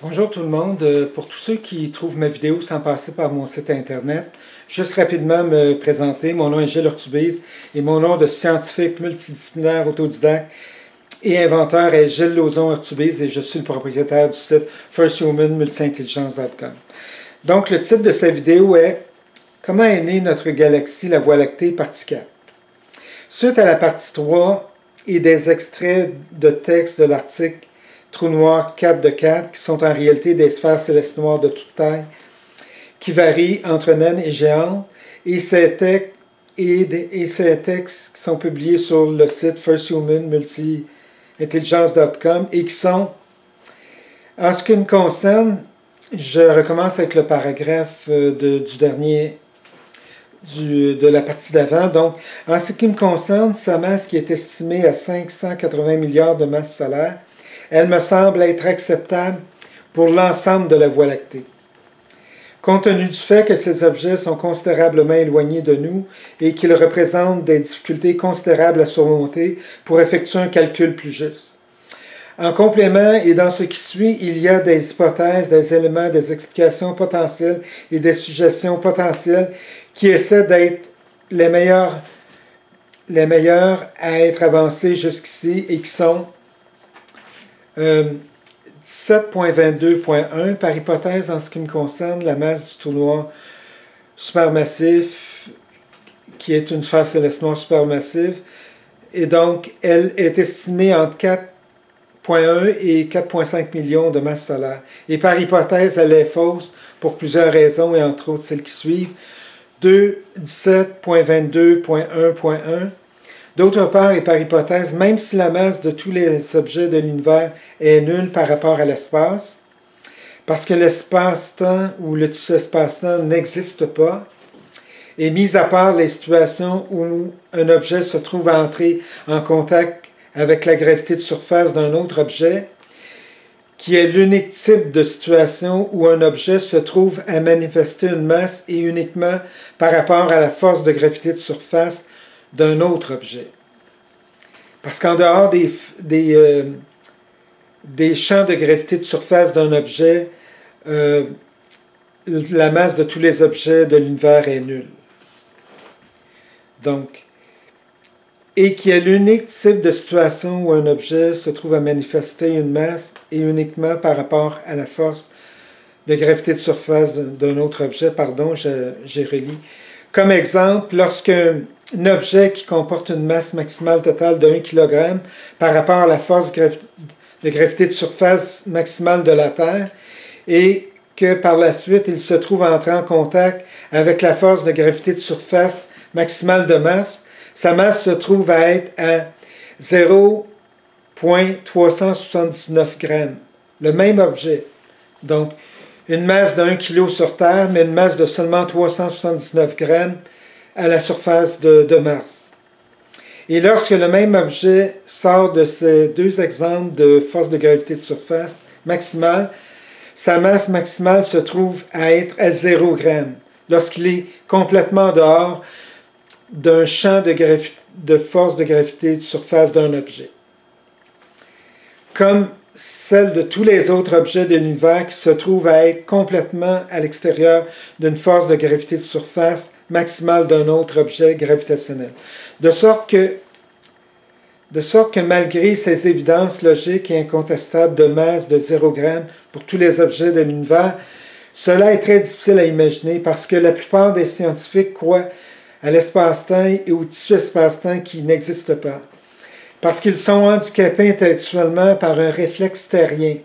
Bonjour tout le monde. Pour tous ceux qui trouvent ma vidéo sans passer par mon site internet, juste rapidement me présenter. Mon nom est Gilles Urtubise et mon nom de scientifique multidisciplinaire autodidacte et inventeur est Gilles Lauzon Urtubise et je suis le propriétaire du site firsthumanmultiintelligence.com. Donc le titre de cette vidéo est « Comment est née notre galaxie, la Voie lactée, partie 4 ». Suite à la partie 3 et des extraits de texte de l'article Trou noir 4 de 4, qui sont en réalité des sphères célestes noires de toute taille, qui varient entre naines et géantes, et ces textes qui sont publiés sur le site firsthumanmultiintelligence.com et qui sont, en ce qui me concerne, je recommence avec le paragraphe de la partie d'avant. Donc, en ce qui me concerne, sa masse qui est estimée à 580 milliards de masses solaires, elle me semble être acceptable pour l'ensemble de la Voie lactée. Compte tenu du fait que ces objets sont considérablement éloignés de nous et qu'ils représentent des difficultés considérables à surmonter pour effectuer un calcul plus juste. En complément et dans ce qui suit, il y a des hypothèses, des éléments, des explications potentielles et des suggestions potentielles qui essaient d'être les meilleures à être avancées jusqu'ici et qui sont 17.22.1, par hypothèse, en ce qui me concerne, la masse du trou noir supermassif, qui est une sphère céleste noire supermassive, et donc elle est estimée entre 4.1 et 4.5 millions de masses solaires. Et par hypothèse, elle est fausse pour plusieurs raisons, et entre autres celles qui suivent. 17.22.1.1. D'autre part, et par hypothèse, même si la masse de tous les objets de l'univers est nulle par rapport à l'espace, parce que l'espace-temps ou le tissu espace-temps n'existe pas, et mis à part les situations où un objet se trouve à entrer en contact avec la gravité de surface d'un autre objet, qui est l'unique type de situation où un objet se trouve à manifester une masse et uniquement par rapport à la force de gravité de surface d'un autre objet. Parce qu'en dehors des champs de gravité de surface d'un objet, la masse de tous les objets de l'univers est nulle. Donc, et qui est l'unique type de situation où un objet se trouve à manifester une masse et uniquement par rapport à la force de gravité de surface d'un autre objet. Pardon, j'ai relis. Comme exemple, lorsqu'un objet qui comporte une masse maximale totale de 1 kg par rapport à la force de gravité de surface maximale de la Terre et que par la suite il se trouve à entrer en contact avec la force de gravité de surface maximale de Mars, sa masse se trouve à être à 0,379 grammes. Le même objet. Donc, une masse de 1 kg sur Terre, mais une masse de seulement 379 grammes à la surface de Mars. Et lorsque le même objet sort de ces deux exemples de force de gravité de surface maximale, sa masse maximale se trouve à être à 0 g lorsqu'il est complètement dehors d'un champ de force de gravité de surface d'un objet. Comme celle de tous les autres objets de l'univers qui se trouvent à être complètement à l'extérieur d'une force de gravité de surface maximale d'un autre objet gravitationnel. De sorte que malgré ces évidences logiques et incontestables de masse de 0 g pour tous les objets de l'univers, cela est très difficile à imaginer parce que la plupart des scientifiques croient à l'espace-temps et au tissu espace-temps qui n'existe pas. Parce qu'ils sont handicapés intellectuellement par un réflexe terrien.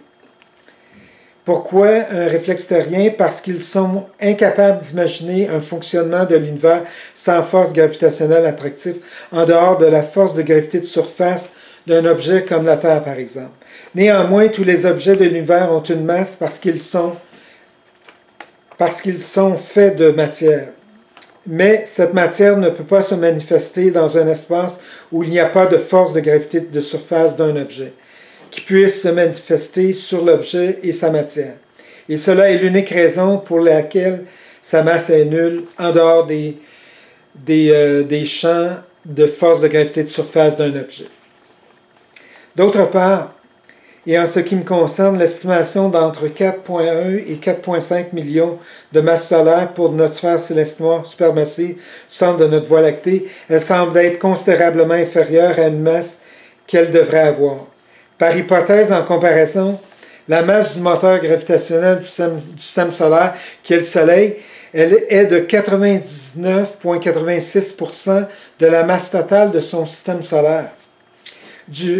Pourquoi un réflexe terrien? Parce qu'ils sont incapables d'imaginer un fonctionnement de l'univers sans force gravitationnelle attractive, en dehors de la force de gravité de surface d'un objet comme la Terre, par exemple. Néanmoins, tous les objets de l'univers ont une masse parce qu'ils sont faits de matière. Mais cette matière ne peut pas se manifester dans un espace où il n'y a pas de force de gravité de surface d'un objet, qui puisse se manifester sur l'objet et sa matière. Et cela est l'unique raison pour laquelle sa masse est nulle en dehors des champs de force de gravité de surface d'un objet. D'autre part, Et en ce qui me concerne, l'estimation d'entre 4,1 et 4,5 millions de masses solaires pour notre sphère céleste noire supermassive, centre de notre Voie lactée, elle semble être considérablement inférieure à une masse qu'elle devrait avoir. Par hypothèse, en comparaison, la masse du moteur gravitationnel du système solaire, qui est le Soleil, elle est de 99,86% de la masse totale de son système solaire.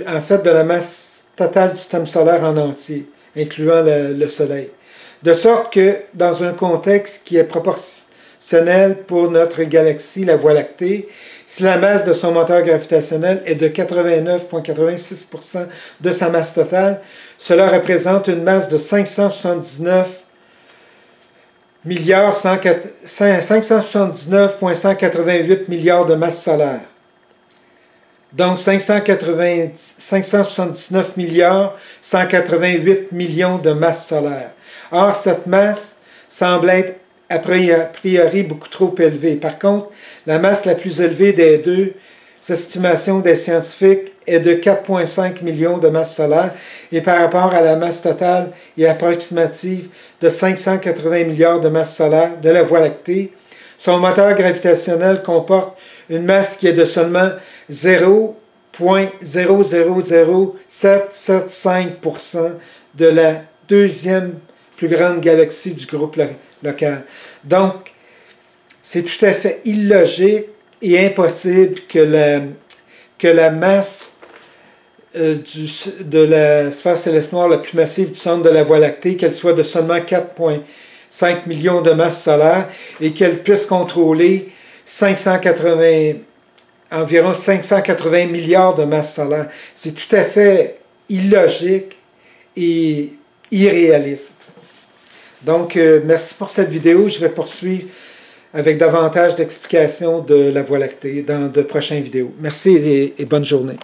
En fait, de la masse totale du système solaire en entier, incluant le Soleil. De sorte que, dans un contexte qui est proportionnel pour notre galaxie, la Voie lactée, si la masse de son moteur gravitationnel est de 89,86% de sa masse totale, cela représente une masse de 579,188 milliards de masses solaires. Donc 579 milliards 188 millions de masses solaires. Or, cette masse semble être a priori beaucoup trop élevée. Par contre, la masse la plus élevée des deux estimations des scientifiques est de 4,5 millions de masses solaires et par rapport à la masse totale et approximative de 580 milliards de masses solaires de la Voie lactée, son moteur gravitationnel comporte une masse qui est de seulement 0,000775% de la deuxième plus grande galaxie du groupe local. Donc, c'est tout à fait illogique et impossible que la masse de la sphère céleste noire la plus massive du centre de la Voie lactée, qu'elle soit de seulement 4,5 millions de masses solaires et qu'elle puisse contrôler environ 580 milliards de masses solaires. C'est tout à fait illogique et irréaliste. Donc, merci pour cette vidéo. Je vais poursuivre avec davantage d'explications de la Voie lactée dans de prochaines vidéos. Merci et bonne journée.